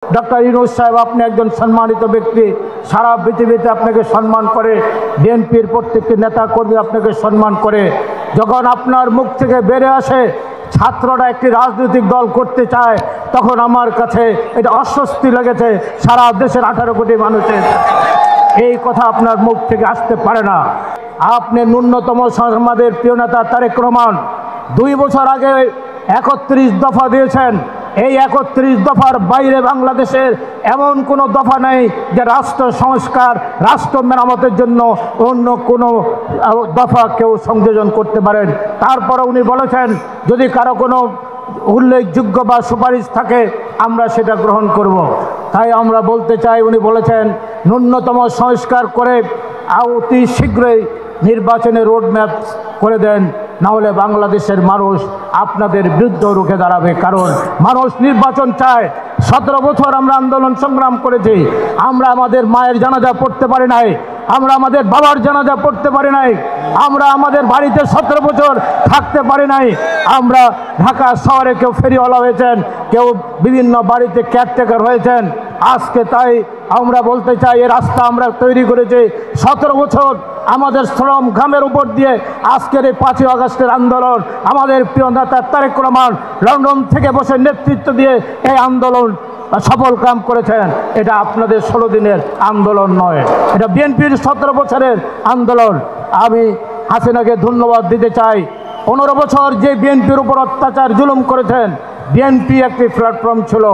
Doctor Yunus সাহেব, আপনি একজন সম্মানিত ব্যক্তি, সারা পৃথিবীতে আপনাকে সম্মান করে, বিএনপির প্রত্যেকটি নেতা কর্মী আপনাকে সম্মান করে। যখন আপনার মুখ থেকে বেড়ে আসে ছাত্ররা একটি রাজনৈতিক দল করতে চায়, তখন আমার কাছে এটা অস্বস্তি লেগেছে। সারা দেশের 18 কোটি মানুষের এই কথা আপনার মুখ থেকে আসতে পারে না। আপনি ন্যূনতম আমাদের প্রিয় নেতা তারেক রহমান 2 বছর আগে 31 দফা দিয়েছেন। এই 31 দফার বাইরে বাংলাদেশের এমন কোনো দফা নেই যে রাষ্ট্র সংস্কার, রাষ্ট্র মেরামতের জন্য অন্য কোনো দফা কেউ সংযোজন করতে পারেন। তারপরে উনি বলেছেন যদি কারো কোনো উল্লেখযোগ্য বা সুপারিশ থাকে আমরা সেটা গ্রহণ করব। তাই আমরা বলতে চাই, উনি বলেছেন ন্যূনতম সংস্কার করে অতি শীঘ্রই নির্বাচনের রোডম্যাপ করে দেন, না হলে বাংলাদেশের মানুষ আপনাদের বিরুদ্ধে রুখে দাঁড়াবে। কারণ মানুষ নির্বাচন চায়। 17 বছর আমরা আন্দোলন সংগ্রাম করেছি। আমরা আমাদের মায়ের জানাজা পড়তে পারি নাই, আমরা আমাদের বাবার জানাজা পড়তে পারি নাই, আমরা আমাদের বাড়িতে 17 বছর থাকতে পারি নাই। আমরা ঢাকা শহরে কেউ ফেরিওয়ালা হয়েছেন, কেউ বিভিন্ন বাড়িতে কেয়ারটেকার হয়েছেন। আজকে তাই আমরা বলতে চাই, এই রাস্তা আমরা তৈরি করেছি 17 বছর আমাদের শ্রম ঘামের উপর দিয়ে আজকের এই 5ই আগস্টের আন্দোলন। আমাদের প্রিয় নেতা তারেক রহমান লন্ডন থেকে বসে নেতৃত্ব দিয়ে এই আন্দোলন সফল কাম করেছেন। এটা আপনাদের 16 দিনের আন্দোলন নয়, এটা বিএনপির 17 বছরের আন্দোলন। আমি হাসিনাকে ধন্যবাদ দিতে চাই। 15 বছর যে বিএনপির উপর অত্যাচার জুলুম করেছেন, বিএনপি একটি প্ল্যাটফর্ম ছিল,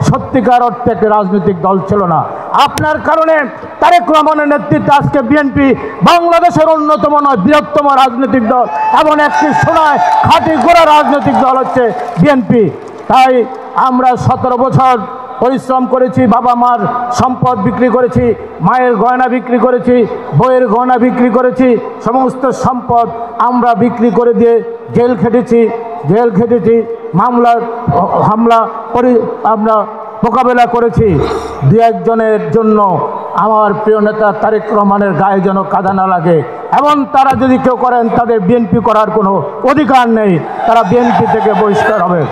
সত্যিকার অর্থে একটি রাজনৈতিক দল ছিল না। আপনার কারণে তারেক রহমানের নেতৃত্বে আজকে বিএনপি বাংলাদেশের অন্যতম নয় বৃহত্তম রাজনৈতিক দল, এমন একটি সোনায় খাঁটি গোড়া রাজনৈতিক দল হচ্ছে বিএনপি। তাই আমরা 17 বছর পরিশ্রম করেছি, বাবা মার সম্পদ বিক্রি করেছি, মায়ের গয়না বিক্রি করেছি, বইয়ের গয়না বিক্রি করেছি, সমস্ত সম্পদ আমরা বিক্রি করে দিয়ে জেল খেটেছি, মামলার হামলা আমরা মোকাবেলা করেছি। 2-1 জনের জন্য আমার প্রিয় নেতা তারেক রহমানের গায়ে যেন কাদা না লাগে, এমন তারা যদি কেউ করেন তাদের বিএনপি করার কোনো অধিকার নেই, তারা বিএনপি থেকে বহিষ্কার হবে।